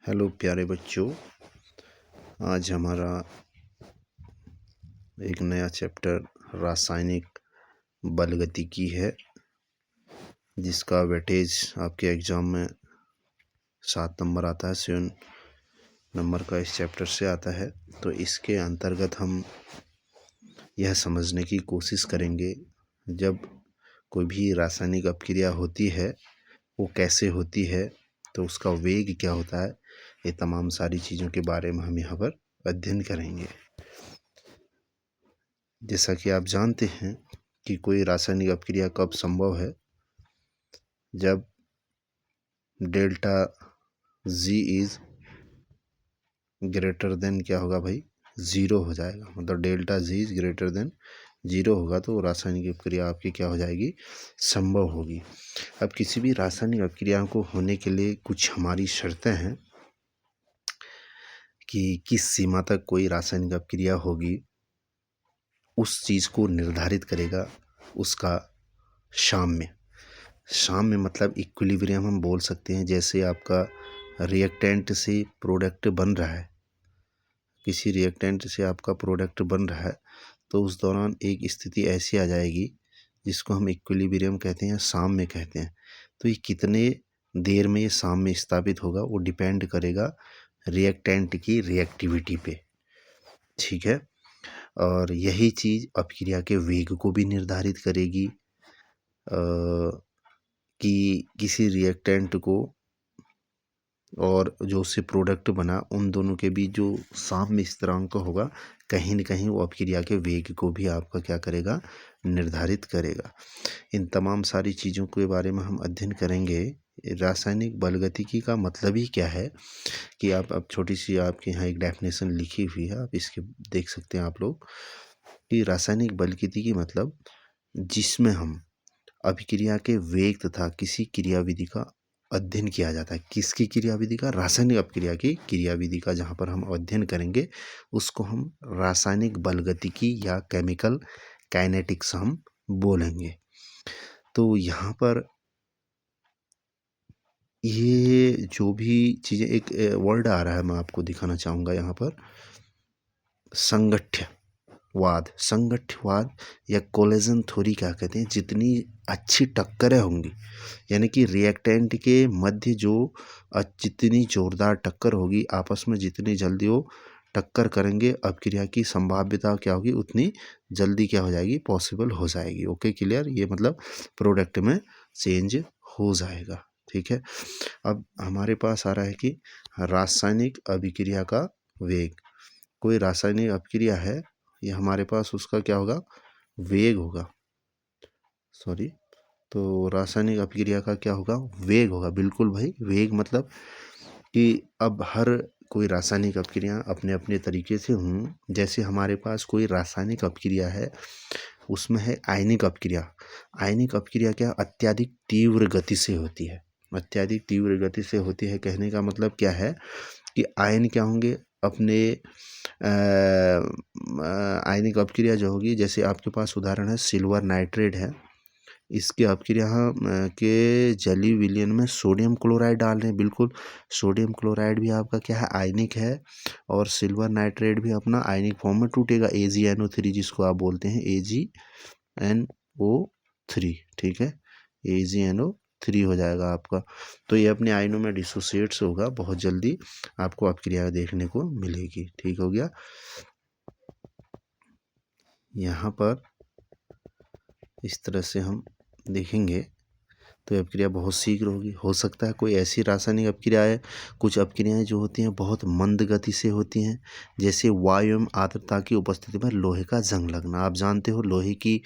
Hello प्यारे बच्चों, आज हमारा एक नया चैप्टर रासायनिक बलगतिकी है, जिसका वेटेज आपके एग्ज़ाम में 7 नंबर आता है, 7 नंबर का इस चैप्टर से आता है। तो इसके अंतर्गत हम यह समझने की कोशिश करेंगे, जब कोई भी रासायनिक अपक्रिया होती है वो कैसे होती है, तो उसका वेग क्या होता है, ये तमाम सारी चीज़ों के बारे में हम यहाँ पर अध्ययन करेंगे। जैसा कि आप जानते हैं कि कोई रासायनिक अपक्रिया कब संभव है, जब delta G is greater than क्या होगा भाई, ज़ीरो हो जाएगा। मतलब delta G is greater than zero होगा तो रासायनिक अपक्रिया आपकी क्या हो जाएगी, संभव होगी। अब किसी भी रासायनिक अपक्रिया को होने के लिए कुछ हमारी शर्तें हैं कि किस सीमा तक कोई रासायनिक अपक्रिया होगी, उस चीज़ को निर्धारित करेगा उसका शाम में मतलब इक्विलिब्रियम हम बोल सकते हैं। जैसे आपका रिएक्टेंट से प्रोडक्ट बन रहा है, किसी रिएक्टेंट से आपका प्रोडक्ट बन रहा है, तो उस दौरान एक स्थिति ऐसी आ जाएगी जिसको हम इक्विलिब्रियम कहते हैं या साम्य कहते हैं। तो ये कितने देर में ये साम्य स्थापित होगा वो डिपेंड करेगा रिएक्टेंट की रिएक्टिविटी पे, ठीक है। और यही चीज़ अपक्रिया के वेग को भी निर्धारित करेगी कि किसी रिएक्टेंट को और जो उससे प्रोडक्ट बना, उन दोनों के बीच जो साम्य स्थिरांक होगा, कहीं न कहीं वो अपक्रिया के वेग को भी आपका क्या करेगा, निर्धारित करेगा। इन तमाम सारी चीज़ों के बारे में हम अध्ययन करेंगे। रासायनिक बलगतिकी का मतलब ही क्या है कि आप अब छोटी सी आपके यहाँ एक डेफिनेशन लिखी हुई है, आप इसके देख सकते हैं आप लोग कि रासायनिक बलगतिकी मतलब जिसमें हम अभिक्रिया के वेग तथा किसी क्रियाविधि का अध्ययन किया जाता है। किसकी क्रियाविधि का, रासायनिक अपक्रिया की क्रियाविधि का जहाँ पर हम अध्ययन करेंगे उसको हम रासायनिक बलगतिकी या केमिकल काइनेटिक्स हम बोलेंगे। तो यहाँ पर ये जो भी चीज़ें, एक वर्ड आ रहा है मैं आपको दिखाना चाहूँगा यहाँ पर, संगठ्यवाद या कोलेजन थ्योरी क्या कहते हैं। जितनी अच्छी टक्करें होंगी, यानी कि रिएक्टेंट के मध्य जो जितनी जोरदार टक्कर होगी, आपस में जितनी जल्दी वो टक्कर करेंगे, अपक्रिया की संभाव्यता क्या होगी उतनी जल्दी क्या हो जाएगी, पॉसिबल हो जाएगी। Okay, clear. ये मतलब प्रोडक्ट में चेंज हो जाएगा, ठीक है। अब हमारे पास आ रहा है कि रासायनिक अभिक्रिया का वेग। कोई रासायनिक अपक्रिया है, ये हमारे पास उसका क्या होगा, वेग होगा। तो रासायनिक अपक्रिया का क्या होगा, वेग होगा। बिल्कुल भाई, वेग मतलब कि अब हर कोई रासायनिक अपक्रिया अपने अपने तरीके से हों। जैसे हमारे पास कोई रासायनिक अपक्रिया है, उसमें है आयनिक अपक्रिया। आयनिक अपक्रिया क्या, अत्यधिक तीव्र गति से होती है। अत्यधिक तीव्र गति से होती है कहने का मतलब क्या है कि आयन क्या होंगे अपने आयनिक अपक्रिया जो होगी, जैसे आपके पास उदाहरण है सिल्वर नाइट्रेट है, इसके अपक्रिया के जलीय विलयन में सोडियम क्लोराइड डाल रहे हैं। बिल्कुल, सोडियम क्लोराइड भी आपका क्या है, आयनिक है, और सिल्वर नाइट्रेट भी अपना आयनिक फॉर्म में टूटेगा, AgNO3 जिसको आप बोलते हैं AgNO3, ठीक है, AgNO3 हो जाएगा आपका। तो ये अपने आयनों में डिसोसिएट्स होगा, बहुत जल्दी आपको अपक्रिया देखने को मिलेगी, ठीक हो गया। यहाँ पर इस तरह से हम देखेंगे तो अपक्रिया बहुत शीघ्र होगी। हो सकता है कोई ऐसी रासायनिक अपक्रिया है, कुछ अपक्रियाएं जो होती हैं बहुत मंद गति से होती हैं, जैसे वायु एवं आर्द्रता की उपस्थिति में लोहे का जंग लगना। आप जानते हो लोहे की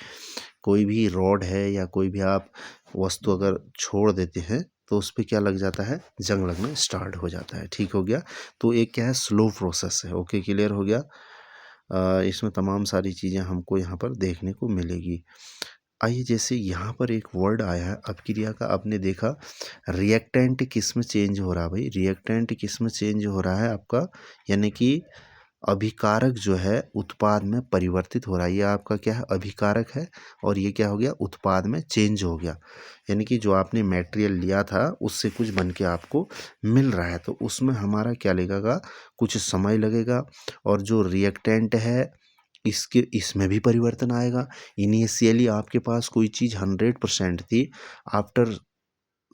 कोई भी रॉड है या कोई भी आप वस्तु अगर छोड़ देते हैं तो उस पर क्या लग जाता है, जंग लगना स्टार्ट हो जाता है, ठीक हो गया। तो एक क्या है, स्लो प्रोसेस है। ओके, क्लियर हो गया। इसमें तमाम सारी चीज़ें हमको यहाँ पर देखने को मिलेगी। आइए, जैसे यहाँ पर एक वर्ड आया है अपक्रिया का, आपने देखा रिएक्टेंट किस में चेंज हो रहा है भाई, रिएक्टेंट किस में चेंज हो रहा है आपका, यानी कि अभिकारक जो है उत्पाद में परिवर्तित हो रहा है। ये आपका क्या है, अभिकारक है, और ये क्या हो गया, उत्पाद में चेंज हो गया। यानी कि जो आपने मटेरियल लिया था उससे कुछ बन के आपको मिल रहा है, तो उसमें हमारा क्या लगेगा, कुछ समय लगेगा। और जो रिएक्टेंट है इसमें भी परिवर्तन आएगा। इनिशियली आपके पास कोई चीज़ 100% थी, आफ्टर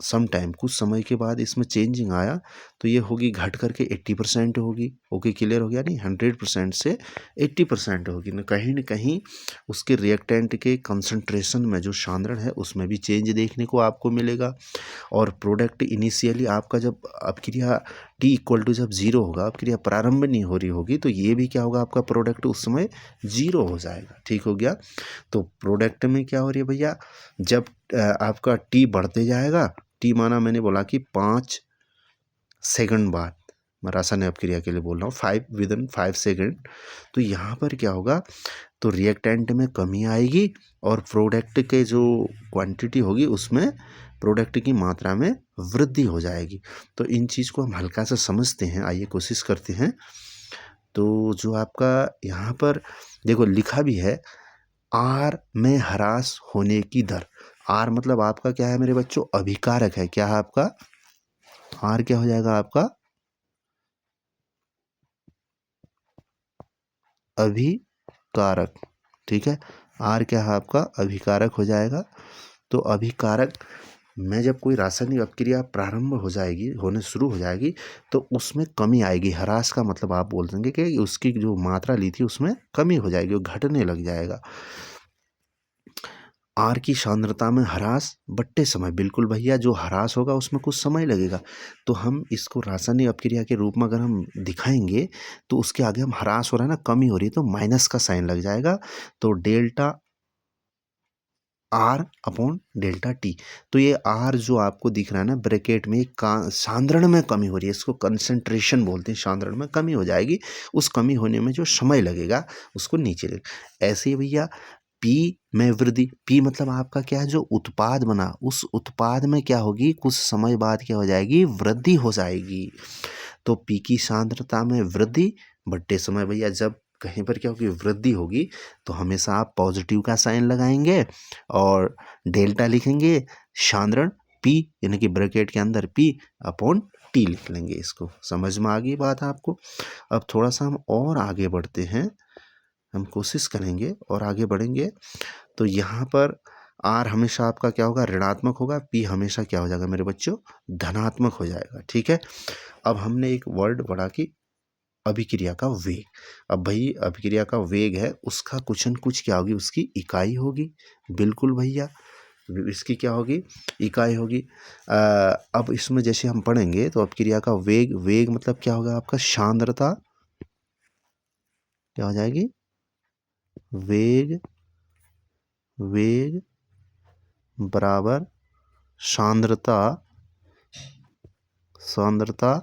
सम टाइम, कुछ समय के बाद इसमें चेंजिंग आया, तो ये होगी घट करके 80% होगी। ओके, क्लियर हो गया नहीं, 100% से 80% होगी। न कहीं उसके रिएक्टेंट के कंसंट्रेशन में जो सांद्रण है उसमें भी चेंज देखने को आपको मिलेगा। और प्रोडक्ट इनिशियली आपका जब अपक्रिया टी इक्वल टू जब जीरो होगा, अपक्रिया प्रारंभ नहीं हो रही होगी, तो ये भी क्या होगा, आपका प्रोडक्ट उस समय जीरो हो जाएगा। ठीक हो गया। तो प्रोडक्ट में क्या हो रही है भैया, जब आपका टी बढ़ते जाएगा, टी माना मैंने बोला कि 5 सेकंड बाद, मैं रासायनिक अपक्रिया के लिए बोल रहा हूँ, 5 सेकंड, तो यहाँ पर क्या होगा, तो रिएक्टेंट में कमी आएगी और प्रोडक्ट के जो क्वांटिटी होगी उसमें, प्रोडक्ट की मात्रा में वृद्धि हो जाएगी। तो इन चीज़ को हम हल्का सा समझते हैं, आइए कोशिश करते हैं। तो जो आपका यहाँ पर देखो लिखा भी है, आर में ह्रास होने की दर। आर मतलब आपका क्या है मेरे बच्चों, अभिकारक है। क्या है आपका, आर क्या हो जाएगा आपका, अभिकारक। ठीक है, आर क्या है आपका, अभिकारक हो जाएगा। तो अभिकारक में जब कोई रासायनिक अपक्रिया प्रारंभ हो जाएगी, होने शुरू हो जाएगी, तो उसमें कमी आएगी। ह्रास का मतलब आप बोल देंगे कि उसकी जो मात्रा ली थी उसमें कमी हो जाएगी, वो घटने लग जाएगा। आर की सांद्रता में ह्रास बट्टे समय, बिल्कुल भैया, जो ह्रास होगा उसमें कुछ समय लगेगा। तो हम इसको रासायनिक अपक्रिया के रूप में अगर हम दिखाएंगे, तो उसके आगे हम ह्रास हो रहा है ना, कमी हो रही है, तो माइनस का साइन लग जाएगा। तो delta R upon delta T. तो ये आर जो आपको दिख रहा है ना ब्रैकेट में, सांद्रण में कमी हो रही है, इसको कंसंट्रेशन बोलते हैं, सांद्रण में कमी हो जाएगी। उस कमी होने में जो समय लगेगा उसको नीचे लगेगा। ऐसे ही भैया पी में वृद्धि, पी मतलब आपका क्या है, जो उत्पाद बना उस उत्पाद में क्या होगी, कुछ समय बाद क्या हो जाएगी, वृद्धि हो जाएगी। तो पी की सांद्रता में वृद्धि बट्टे समय, भैया जब कहीं पर क्या होगी, वृद्धि होगी, तो हमेशा आप पॉजिटिव का साइन लगाएंगे और डेल्टा लिखेंगे, सांद्रण पी यानी कि ब्रैकेट के अंदर पी अपॉन टी लिख लेंगे। इसको समझ में आ गई बात आपको। अब थोड़ा सा हम और आगे बढ़ते हैं, हम कोशिश करेंगे और आगे बढ़ेंगे। तो यहाँ पर आर हमेशा आपका क्या होगा, ऋणात्मक होगा, पी हमेशा क्या हो जाएगा मेरे बच्चों, धनात्मक हो जाएगा। ठीक है, अब हमने एक वर्ड पढ़ा कि अभिक्रिया का वेग। अब भाई अभिक्रिया का वेग है, उसका कुछ न कुछ क्या होगी, उसकी इकाई होगी। बिल्कुल भैया, इसकी क्या होगी, इकाई होगी। अब इसमें जैसे हम पढ़ेंगे तो अभिक्रिया का वेग, वेग मतलब क्या होगा आपका, सांद्रता क्या हो जाएगी, वेग, वेग बराबर सांद्रता, सांद्रता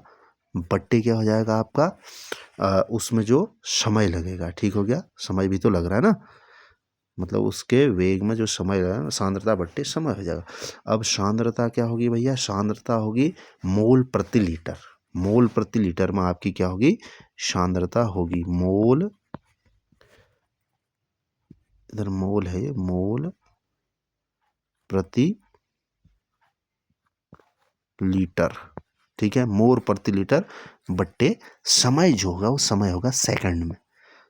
बट्टे क्या हो जाएगा आपका, उसमें जो समय लगेगा। ठीक हो गया, समय भी तो लग रहा है ना, मतलब उसके वेग में जो समय लगा, सांद्रता बट्टे समय हो जाएगा। अब सांद्रता क्या होगी भैया, सांद्रता होगी मोल प्रति लीटर। मोल प्रति लीटर में आपकी क्या होगी, सांद्रता होगी मोल, इधर मोल है, ये मोल प्रति लीटर। ठीक है, मोल प्रति लीटर बट्टे समय जो होगा वो समय होगा सेकंड में,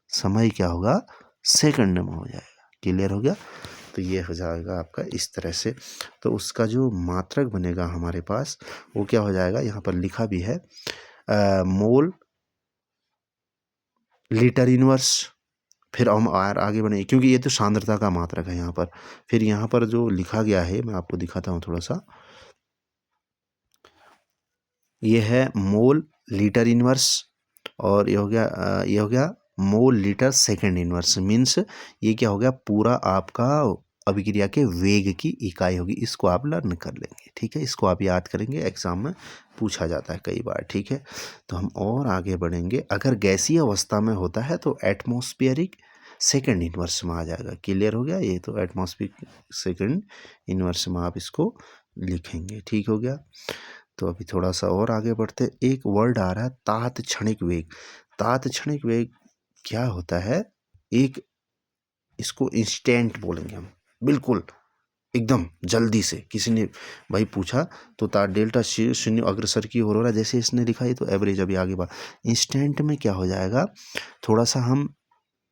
समय क्या होगा, सेकंड में हो जाएगा। क्लियर हो गया। तो ये हो जाएगा आपका इस तरह से। तो उसका जो मात्रक बनेगा हमारे पास वो क्या हो जाएगा, यहाँ पर लिखा भी है मोल लीटर इनवर्स। फिर हम आगे बढ़े, क्योंकि ये तो सांद्रता का मात्रक है यहाँ पर। फिर यहाँ पर जो लिखा गया है मैं आपको दिखाता हूँ थोड़ा सा, ये है मोल लीटर इनवर्स, और ये हो गया ये हो गया mole litre second inverse. Means ये क्या हो गया, पूरा आपका अभिक्रिया के वेग की इकाई होगी। इसको आप लर्न कर लेंगे। ठीक है, इसको आप याद करेंगे, एग्जाम में पूछा जाता है कई बार। ठीक है, तो हम और आगे बढ़ेंगे। अगर गैसीय अवस्था में होता है तो एटमॉस्फेरिक सेकंड इनवर्स में आ जाएगा। क्लियर हो गया, ये तो एटमॉस्फेरिक सेकंड इनवर्स में आप इसको लिखेंगे। ठीक हो गया। तो अभी थोड़ा सा और आगे बढ़ते, एक वर्ड आ रहा है तात क्षणिक वेग। तात क्षणिक वेग क्या होता है, एक इसको इंस्टेंट बोलेंगे हम, बिल्कुल एकदम जल्दी से। किसी ने भाई पूछा तो तार डेल्टा शून्य अग्रसर की ओर हो रहा है, जैसे इसने लिखा है तो एवरेज अभी आगे बढ़। इंस्टेंट में क्या हो जाएगा, थोड़ा सा हम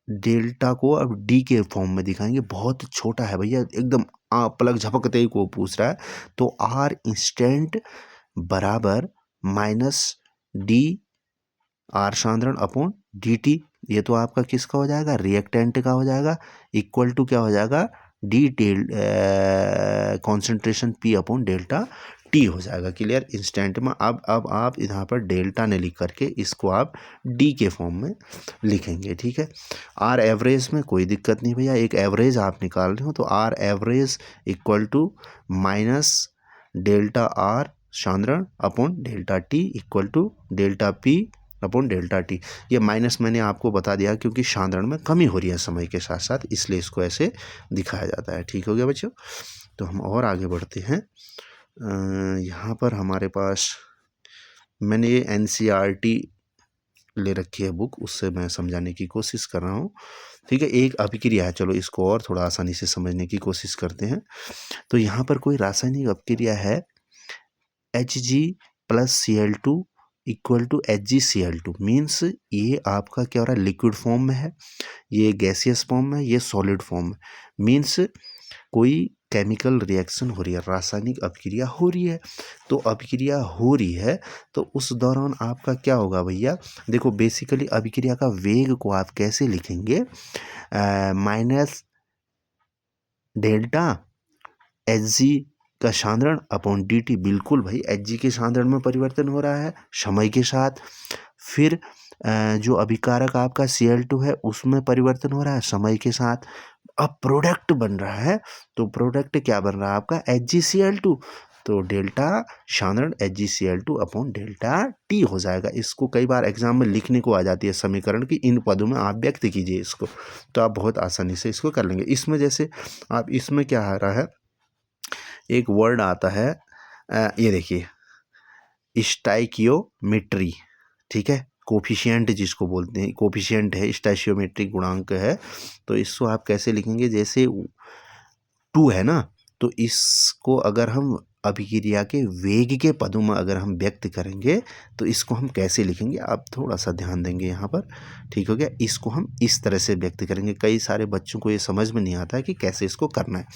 डेल्टा को अब डी के फॉर्म में दिखाएंगे, बहुत छोटा है भैया एकदम, पलक झपकते ही को पूछ रहा है। तो आर इंस्टेंट बराबर माइनस डी आर सांद्रण अपॉन डी टी, ये तो आपका किसका हो जाएगा, रिएक्टेंट का हो जाएगा, इक्वल टू क्या हो जाएगा, D concentration P upon delta T हो जाएगा। क्लियर, इंस्टेंट में। अब आप यहाँ पर डेल्टा ने लिख करके इसको आप डी के फॉर्म में लिखेंगे, ठीक है। आर एवरेज में कोई दिक्कत नहीं भैया, एक एवरेज आप निकाल रहे हो तो R average equal to minus delta R सांद्रण upon delta T equal to delta P upon delta T. ये माइनस मैंने आपको बता दिया क्योंकि सांद्रण में कमी हो रही है समय के साथ साथ, इसलिए इसको ऐसे दिखाया जाता है। ठीक हो गया बच्चों, तो हम और आगे बढ़ते हैं। यहाँ पर हमारे पास मैंने ये NCERT ले रखी है बुक, उससे मैं समझाने की कोशिश कर रहा हूँ, ठीक है। एक अभिक्रिया है, चलो इसको और थोड़ा आसानी से समझने की कोशिश करते हैं। तो यहाँ पर कोई रासायनिक अभिक्रिया है Hg plus Cl2 equal to HgCl2, means ये आपका क्या हो रहा है, लिक्विड फॉर्म में है, ये गैसियस फॉर्म में, ये सॉलिड फॉर्म में, मीन्स कोई केमिकल रिएक्शन हो रही है, रासायनिक अभिक्रिया हो रही है। तो अभिक्रिया हो रही है तो उस दौरान आपका क्या होगा भैया, देखो बेसिकली अभिक्रिया का वेग को आप कैसे लिखेंगे, माइनस डेल्टा Hg का सांद्रण अपॉन dt, बिल्कुल भाई Hg के सांद्रण में परिवर्तन हो रहा है समय के साथ। फिर जो अभिकारक आपका Cl2 है उसमें परिवर्तन हो रहा है समय के साथ। अब प्रोडक्ट बन रहा है, तो प्रोडक्ट क्या बन रहा है आपका HgCl2, तो डेल्टा सांद्रण HgCl2 अपॉन डेल्टा टी हो जाएगा। इसको कई बार एग्जाम में लिखने को आ जाती है समीकरण की, इन पदों में आप व्यक्त कीजिए इसको, तो आप बहुत आसानी से इसको कर लेंगे। इसमें जैसे आप इसमें क्या आ रहा है, एक वर्ड आता है, ये देखिए स्टाइकियोमेट्री, ठीक है, कोफिशिएंट जिसको बोलते हैं, कोफिशिएंट है, स्टाइकियोमेट्रिक गुणांक है। तो इसको आप कैसे लिखेंगे, जैसे 2 है ना, तो इसको अगर हम अभिक्रिया के वेग के पदों में अगर हम व्यक्त करेंगे तो इसको हम कैसे लिखेंगे, आप थोड़ा सा ध्यान देंगे यहाँ पर, ठीक हो गया। इसको हम इस तरह से व्यक्त करेंगे, कई सारे बच्चों को ये समझ में नहीं आता है कि कैसे इसको करना है।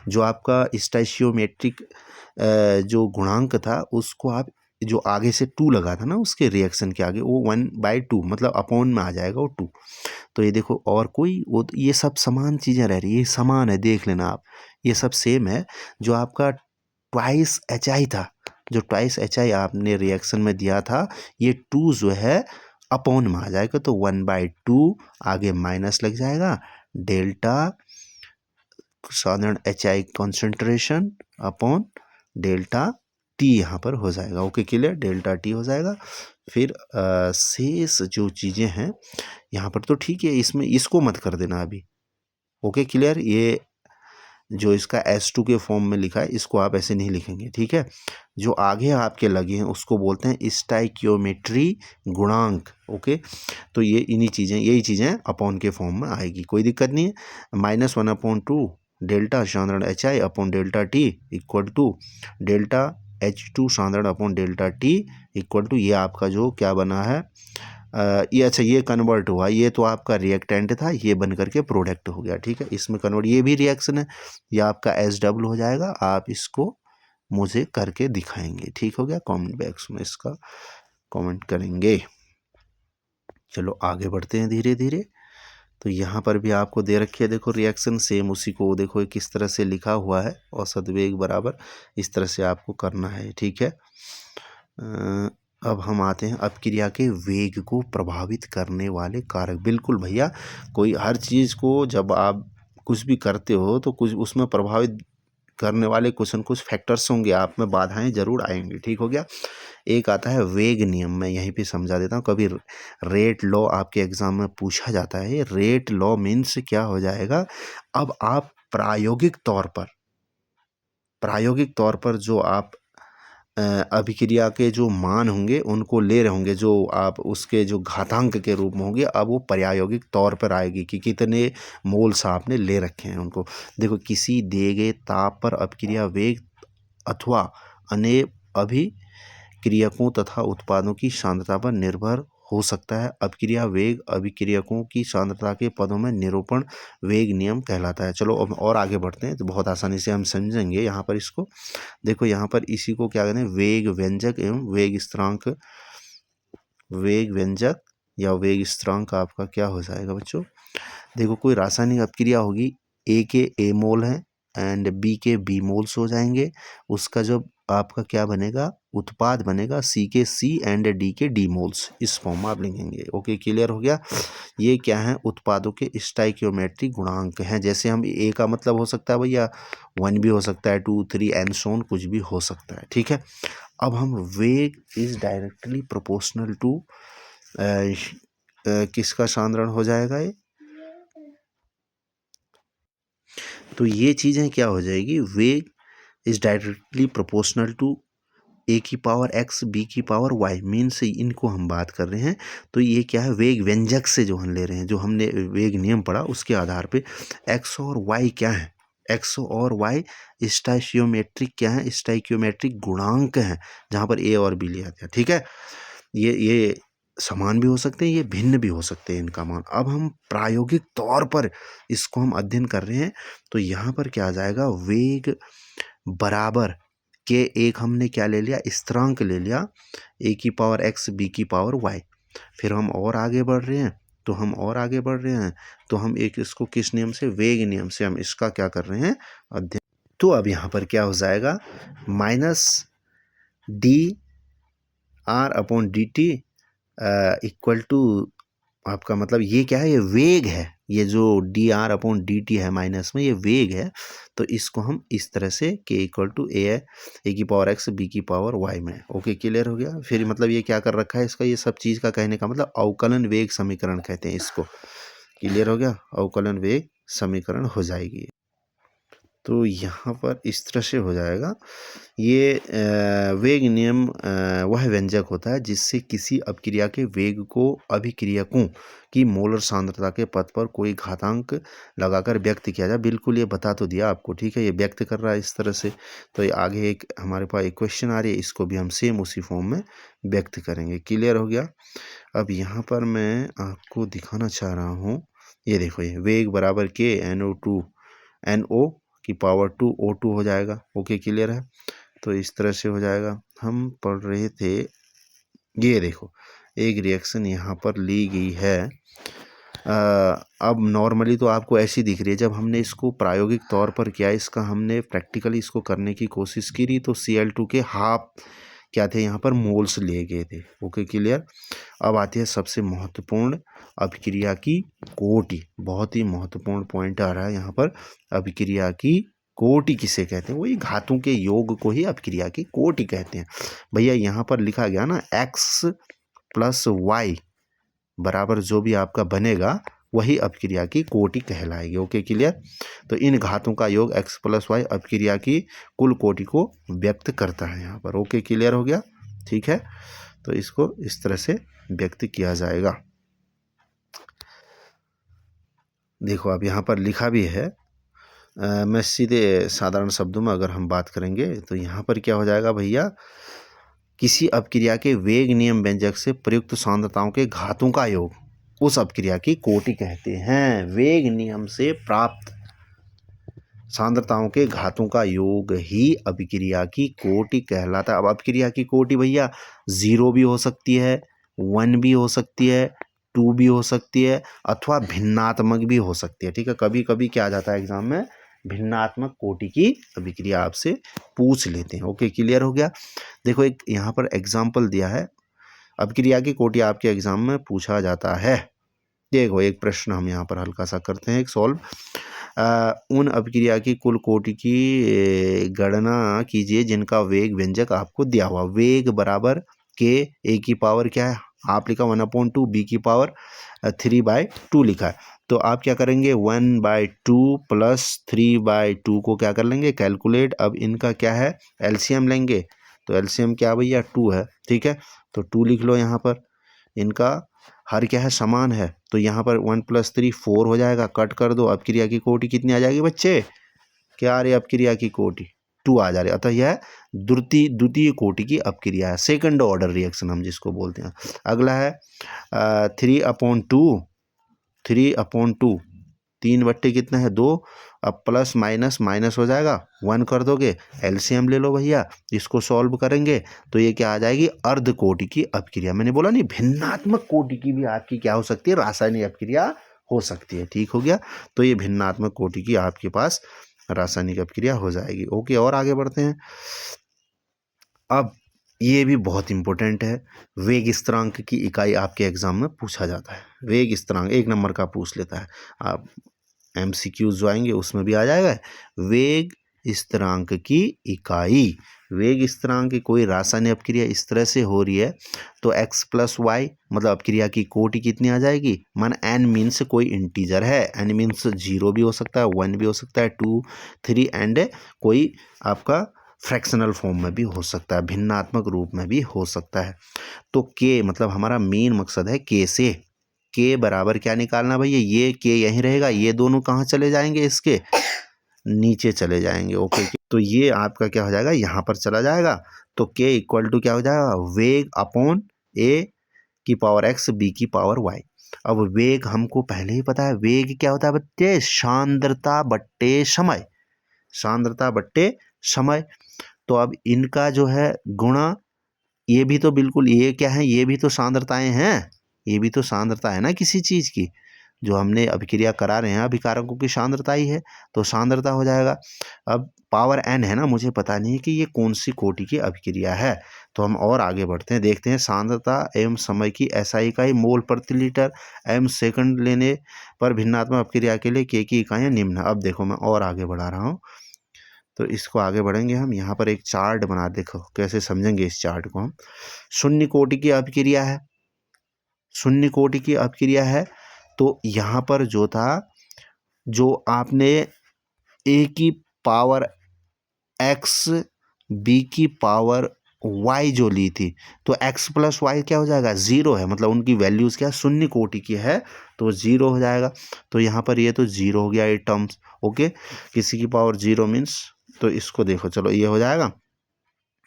जो आपका स्टाइकियोमेट्रिक जो गुणांक था उसको आप जो आगे से 2 लगा था ना उसके रिएक्शन के आगे, वो 1/2 मतलब अपॉन में आ जाएगा वो 2। तो ये देखो, और कोई वो ये सब समान चीज़ें रह रही है, ये समान है, देख लेना आप, ये सब सेम है। जो आपका ट्वाइस HI था, जो ट्वाइस HI आपने रिएक्शन में दिया था, ये 2 जो है अपॉन में आ जाएगा, तो 1/2 आगे माइनस लग जाएगा, डेल्टा साधारण HI concentration upon delta T यहाँ पर हो जाएगा। ओके क्लियर, डेल्टा टी हो जाएगा। फिर शेष जो चीज़ें हैं यहाँ पर तो ठीक है, इसमें इसको मत कर देना अभी। ओके क्लियर, ये जो इसका S2 के फॉर्म में लिखा है इसको आप ऐसे नहीं लिखेंगे, ठीक है। जो आगे आपके लगे हैं उसको बोलते हैं स्टाइकियोमेट्री गुणांक। ओके, तो ये इन्हीं चीज़ें, यही चीज़ें अपॉन के फॉर्म में आएगी, कोई दिक्कत नहीं है। -1/2 डेल्टा सांद्रण HI upon delta T equal to delta H2 सांद्रण upon delta T equal to, ये आपका जो क्या बना है, ये अच्छा ये कन्वर्ट हुआ, ये तो आपका रिएक्टेंट था, ये बन करके प्रोडक्ट हो गया, ठीक है। इसमें कन्वर्ट, ये भी रिएक्शन है, ये आपका SW हो जाएगा। आप इसको मुझे करके दिखाएंगे, ठीक हो गया, कमेंट बॉक्स में इसका कमेंट करेंगे। चलो आगे बढ़ते हैं धीरे धीरे। तो यहाँ पर भी आपको दे रखी है, देखो रिएक्शन सेम उसी को देखो किस तरह से लिखा हुआ है, औसत वेग बराबर, इस तरह से आपको करना है, ठीक है। अब हम आते हैं अपक्रिया के वेग को प्रभावित करने वाले कारक। बिल्कुल भैया, कोई हर चीज़ को जब आप कुछ भी करते हो तो कुछ उसमें प्रभावित करने वाले कुछ न कुछ फैक्टर्स होंगे, आप में बाधाएं जरूर आएंगी, ठीक हो गया। एक आता है वेग नियम, मैं यहीं पे समझा देता हूँ, कभी रेट लॉ आपके एग्जाम में पूछा जाता है। रेट लॉ मीन्स क्या हो जाएगा, अब आप प्रायोगिक तौर पर जो आप अभिक्रिया के जो मान होंगे उनको ले रहे होंगे, जो आप उसके जो घातांक के रूप में होंगे, अब वो प्रायोगिक तौर पर आएगी कि कितने मोल्स आपने ले रखे हैं उनको। देखो, किसी दिए गए ताप पर अभिक्रिया वेग अथवा अन्य अभिक्रियकों तथा उत्पादों की सांद्रता पर निर्भर हो सकता है। अभिक्रिया वेग अभिक्रियकों की सांद्रता के पदों में निरूपण वेग नियम कहलाता है। चलो अब और आगे बढ़ते हैं तो बहुत आसानी से हम समझेंगे यहाँ पर इसको। देखो यहाँ पर इसी को क्या कहते हैं, वेग व्यंजक एवं वेग स्थिरांक। वेग व्यंजक या वेग स्थिरांक आपका क्या हो जाएगा बच्चों। देखो, कोई रासायनिक अभिक्रिया होगी, ए के ए मोल है एंड बी के बी मोल्स हो जाएंगे, उसका जब आपका क्या बनेगा, उत्पाद बनेगा सी के सी एंड डी के डी मोल्स, इस फॉर्म में आप लिखेंगे। ओके, क्लियर हो गया। ये क्या है, उत्पादों के स्टाइकियोमेट्रिक गुणांक हैं। जैसे हम ए का मतलब हो सकता है भैया 1 भी हो सकता है, 2 3 एंड सोन कुछ भी हो सकता है, ठीक है। अब हम वेग इज डायरेक्टली प्रोपोर्शनल टू किसका सांद्रण हो जाएगा ये, तो ये चीज़ें क्या हो जाएगी, वेग इज डायरेक्टली प्रोपोर्शनल टू ए की पावर एक्स बी की पावर वाई, मीन्स इनको हम बात कर रहे हैं। तो ये क्या है, वेग व्यंजक से जो हम ले रहे हैं, जो हमने वेग नियम पढ़ा उसके आधार पे एक्स और वाई क्या है, एक्स और वाई स्टाइकियोमेट्रिक क्या है, स्टाइकियोमेट्रिक गुणांक हैं, जहाँ पर ए और बी लिया गया, ठीक है। ये समान भी हो सकते हैं, ये भिन्न भी हो सकते हैं इनका मान। अब हम प्रायोगिक तौर पर इसको हम अध्ययन कर रहे हैं, तो यहाँ पर क्या आ जाएगा, वेग बराबर के एक हमने क्या ले लिया, स्थिरांक ले लिया, ए की पावर एक्स बी की पावर वाई। फिर हम और आगे बढ़ रहे हैं, तो हम एक इसको किस नियम से, वेग नियम से हम इसका क्या कर रहे हैं, अध्ययन। तो अब यहाँ पर क्या हो जाएगा, minus D R upon D T equal to, आपका मतलब ये क्या है, ये वेग है, ये जो D R upon D T है माइनस में, ये वेग है। तो इसको हम इस तरह से के इक्वल टू ए की पावर एक्स बी की पावर वाई में। ओके, क्लियर हो गया। फिर मतलब ये क्या कर रखा है इसका, ये सब चीज़ का कहने का मतलब अवकलन वेग समीकरण कहते हैं इसको। क्लियर हो गया, अवकलन वेग समीकरण हो जाएगी। तो यहाँ पर इस तरह से हो जाएगा। ये वेग नियम वह व्यंजक होता है जिससे किसी अपक्रिया के वेग को अभिक्रियकों की मोलर सांद्रता के पद पर कोई घातांक लगाकर व्यक्त किया जाए। बिल्कुल, ये बता तो दिया आपको, ठीक है, ये व्यक्त कर रहा है इस तरह से। तो ये आगे एक हमारे पास एक क्वेश्चन आ रही है, इसको भी हम सेम उसी फॉर्म में व्यक्त करेंगे। क्लियर हो गया। अब यहाँ पर मैं आपको दिखाना चाह रहा हूँ, ये देखो, ये वेग बराबर के NO की पावर 2 O2 हो जाएगा। ओके, क्लियर है। तो इस तरह से हो जाएगा। हम पढ़ रहे थे, ये देखो एक रिएक्शन यहाँ पर ली गई है। अब नॉर्मली तो आपको ऐसी दिख रही है, जब हमने इसको प्रायोगिक तौर पर किया, इसका हमने प्रैक्टिकली इसको करने की कोशिश की थी, तो Cl2 के हाफ क्या थे, यहाँ पर मोल्स लिए गए थे। Okay, clear. अब आती है सबसे महत्वपूर्ण, अभिक्रिया की कोटि। बहुत ही महत्वपूर्ण पॉइंट आ रहा है यहाँ पर, अभिक्रिया की कोटि किसे कहते हैं, वही घातों के योग को ही अभिक्रिया की कोटि कहते हैं। भैया यहाँ पर लिखा गया ना, एक्स प्लस वाई बराबर जो भी आपका बनेगा वही अभिक्रिया की कोटि कहलाएगी। Okay, clear. तो इन घातों का योग एक्स प्लस वाई अभिक्रिया की कुल कोटि को व्यक्त करता है यहाँ पर। ओके, क्लियर हो गया, ठीक है। तो इसको इस तरह से व्यक्त किया जाएगा। देखो, अब यहाँ पर लिखा भी है, मैं सीधे साधारण शब्दों में अगर हम बात करेंगे तो यहाँ पर क्या हो जाएगा भैया, किसी अपक्रिया के वेग नियम व्यंजक से प्रयुक्त सांद्रताओं के घातों का योग उस अपक्रिया की कोटि कहते हैं। वेग नियम से प्राप्त सांद्रताओं के घातों का योग ही अभिक्रिया की कोटि कहलाता है। अब अभिक्रिया की कोटि भैया 0 भी हो सकती है, 1 भी हो सकती है, 2 भी हो सकती है, अथवा भिन्नात्मक भी हो सकती है, ठीक है। कभी कभी क्या आ जाता है एग्जाम में, भिन्नात्मक कोटि की अभिक्रिया आपसे पूछ लेते हैं। ओके, क्लियर हो गया। देखो, एक यहाँ पर एग्जाम्पल दिया है, अभिक्रिया की कोटि आपके एग्जाम में पूछा जाता है। देखो, एक प्रश्न हम यहाँ पर हल्का सा करते हैं, एक सॉल्व। उन अभिक्रिया की कुल कोटि की गणना कीजिए जिनका वेग व्यंजक आपको दिया हुआ। वेग बराबर के ए की पावर क्या है, आप लिखा 1/2, बी की पावर 3/2 लिखा है। तो आप क्या करेंगे, 1/2 प्लस 3/2 को क्या कर लेंगे, कैलकुलेट। अब इनका क्या है, एलसीएम लेंगे, तो एलसीएम क्या भैया 2 है, ठीक है। तो 2 लिख लो यहाँ पर, इनका हर क्या है समान है, तो यहाँ पर 1 + 3 4 हो जाएगा, कट कर दो, अपक्रिया की कोटि कितनी आ जाएगी बच्चे, क्या आ रही है अपक्रिया की कोटि 2 आ जा रही है, अतः यह द्वितीय कोटि की अपक्रिया है, सेकंड ऑर्डर रिएक्शन हम जिसको बोलते हैं। अगला है 3/2, 3/2, 3 कितना है 2, अब प्लस माइनस माइनस हो जाएगा, 1 कर दोगे, एलसीएम ले लो भैया, इसको सॉल्व करेंगे तो ये क्या आ जाएगी अर्ध कोटि की अपक्रिया। मैंने बोला नहीं भिन्नात्मक कोटि की भी आपकी क्या हो सकती है रासायनिक अपक्रिया हो सकती है, ठीक हो गया। तो ये भिन्नात्मक कोटि की आपके पास रासायनिक अपक्रिया हो जाएगी। ओके, और आगे बढ़ते हैं। अब ये भी बहुत इंपॉर्टेंट है, वेग स्थिरांक की इकाई आपके एग्जाम में पूछा जाता है। वेग स्थिरांक 1 नंबर का पूछ लेता है, आप MCQ जो आएंगे उसमें भी आ जाएगा। वेग स्थिरांक की इकाई, वेग स्थिरांक की कोई रासायनिक अपक्रिया इस तरह से हो रही है तो x + y मतलब अपक्रिया की कोटि कितनी आ जाएगी, मान n मीन्स कोई इंटीजर है, n मीन्स 0 भी हो सकता है, 1 भी हो सकता है, 2 3 एंड कोई आपका फ्रैक्शनल फॉर्म में भी हो सकता है, भिन्नात्मक रूप में भी हो सकता है। तो k मतलब हमारा मेन मकसद है k से k बराबर क्या निकालना भैया, ये k यहीं रहेगा, ये दोनों कहाँ चले जाएंगे, इसके नीचे चले जाएंगे। ओके, तो ये आपका क्या हो जाएगा यहाँ पर चला जाएगा, तो k = क्या हो जाएगा वेग अपॉन a की पावर x b की पावर y। अब वेग हमको पहले ही पता है, वेग क्या होता है बच्चे, सांद्रता बट्टे समय, सांद्रता बट्टे समय। तो अब इनका जो है गुणा, ये भी तो बिल्कुल, ये क्या है, ये भी तो सांद्रताएं हैं, ये भी तो सांद्रता है ना किसी चीज की, जो हमने अभिक्रिया करा रहे हैं अभिकारकों की सांद्रता ही है, तो सांद्रता हो जाएगा। अब पावर n है ना, मुझे पता नहीं है कि ये कौन सी कोटि की अभिक्रिया है, तो हम और आगे बढ़ते हैं, देखते हैं सांद्रता एवं समय की SI इकाई मोल प्रति लीटर एवं सेकंड लेने पर भिन्नात्मक अपक्रिया के लिए k की इकाइयाँ निम्न। अब देखो मैं और आगे बढ़ा रहा हूँ, तो इसको आगे बढ़ेंगे हम, यहाँ पर एक चार्ट बना, देखो कैसे समझेंगे इस चार्ट को हम। शून्य कोटि की अपक्रिया है, शून्य कोटि की अपक्रिया है, तो यहाँ पर जो था, जो आपने a की पावर x b की पावर y जो ली थी, तो x + y क्या हो जाएगा 0 है, मतलब उनकी वैल्यूज क्या शून्य कोटि की है तो 0 हो जाएगा। तो यहाँ पर ये तो 0 हो गया ये टर्म्स। ओके, किसी की पावर 0 मीन्स, तो इसको देखो, चलो ये हो जाएगा,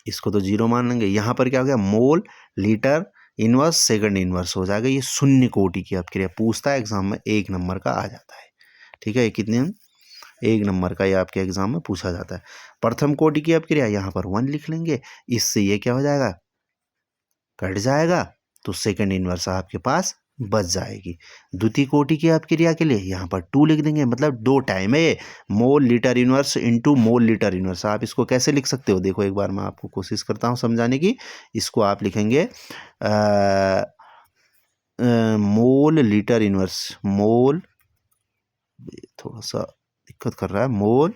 इसको तो 0 मान लेंगे। यहाँ पर क्या हो गया mole litre inverse second inverse हो जाएगा, ये शून्य कोटि की अपक्रिया पूछता है एग्जाम में, 1 नंबर का आ जाता है, ठीक है। ये कितने 1 नंबर का ये आपके एग्जाम में पूछा जाता है। प्रथम कोटि की अपक्रिया यहाँ पर 1 लिख लेंगे, इससे ये क्या हो जाएगा कट जाएगा, तो सेकंड इनवर्स आपके पास बच जाएगी। द्वितीय कोटि की अपक्रिया के लिए यहाँ पर 2 लिख देंगे, मतलब 2 टाइम है, mole litre inverse into mole litre inverse. आप इसको कैसे लिख सकते हो, देखो एक बार मैं आपको कोशिश करता हूँ समझाने की। इसको आप लिखेंगे मोल लीटर इनवर्स, मोल, थोड़ा सा दिक्कत कर रहा है, mole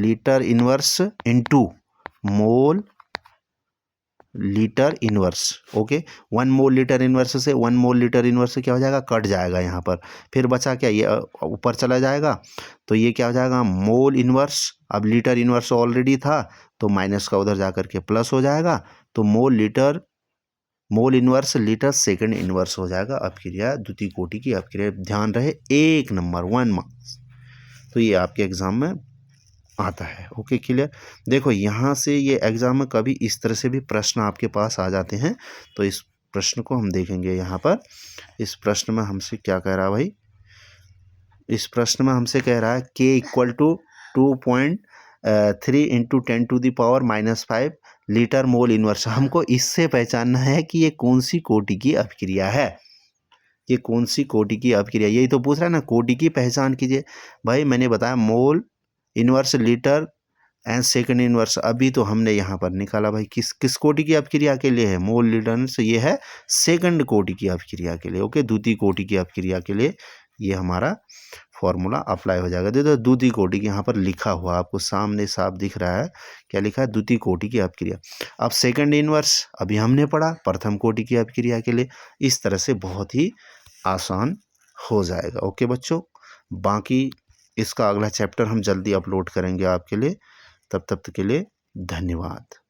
litre inverse into mole litre inverse. Okay, 1 mole litre inverse से 1 मोल लीटर इनवर्स से क्या हो जाएगा कट जाएगा यहाँ पर, फिर बचा क्या, ये ऊपर चला जाएगा, तो ये क्या हो जाएगा मोल इनवर्स, अब लीटर इनवर्स ऑलरेडी था तो माइनस का उधर जा करके प्लस हो जाएगा, तो mole inverse litre second inverse हो जाएगा अपक्रिया द्वितीय कोटि की अपक्रिया। ध्यान रहे 1 नंबर 1 मार्क्स, तो ये आपके एग्जाम में आता है। Okay, clear. देखो यहाँ से ये एग्जाम में कभी इस तरह से भी प्रश्न आपके पास आ जाते हैं, तो इस प्रश्न को हम देखेंगे यहाँ पर। इस प्रश्न में हमसे क्या कह रहा है भाई, इस प्रश्न में हमसे कह रहा है k = 2.3 × 10⁻⁻5 लीटर मोल इनवर्स। हमको इससे पहचानना है कि ये कौन सी कोटि की अपक्रिया है, ये कौन सी कोटि की अपक्रिया, यही तो पूछ रहा है ना, कोटि की पहचान कीजिए। भाई मैंने बताया mole inverse litre and second inverse, अभी तो हमने यहाँ पर निकाला भाई किस कोटि की अपक्रिया के लिए है, मोल लीटर से ये है सेकंड कोटि की अपक्रिया के लिए। ओके, द्वितीय कोटि की अपक्रिया के लिए ये हमारा फॉर्मूला अप्लाई हो जाएगा। देखो द्वितीय कोटि की यहाँ पर लिखा हुआ आपको सामने साफ दिख रहा है, क्या लिखा है द्वितीय कोटि की अपक्रिया। अब सेकंड इनवर्स अभी हमने पढ़ा प्रथम कोटि की अपक्रिया के लिए, इस तरह से बहुत ही आसान हो जाएगा। ओके बच्चों, बाकी इसका अगला चैप्टर हम जल्दी अपलोड करेंगे आपके लिए, तब तक के लिए धन्यवाद।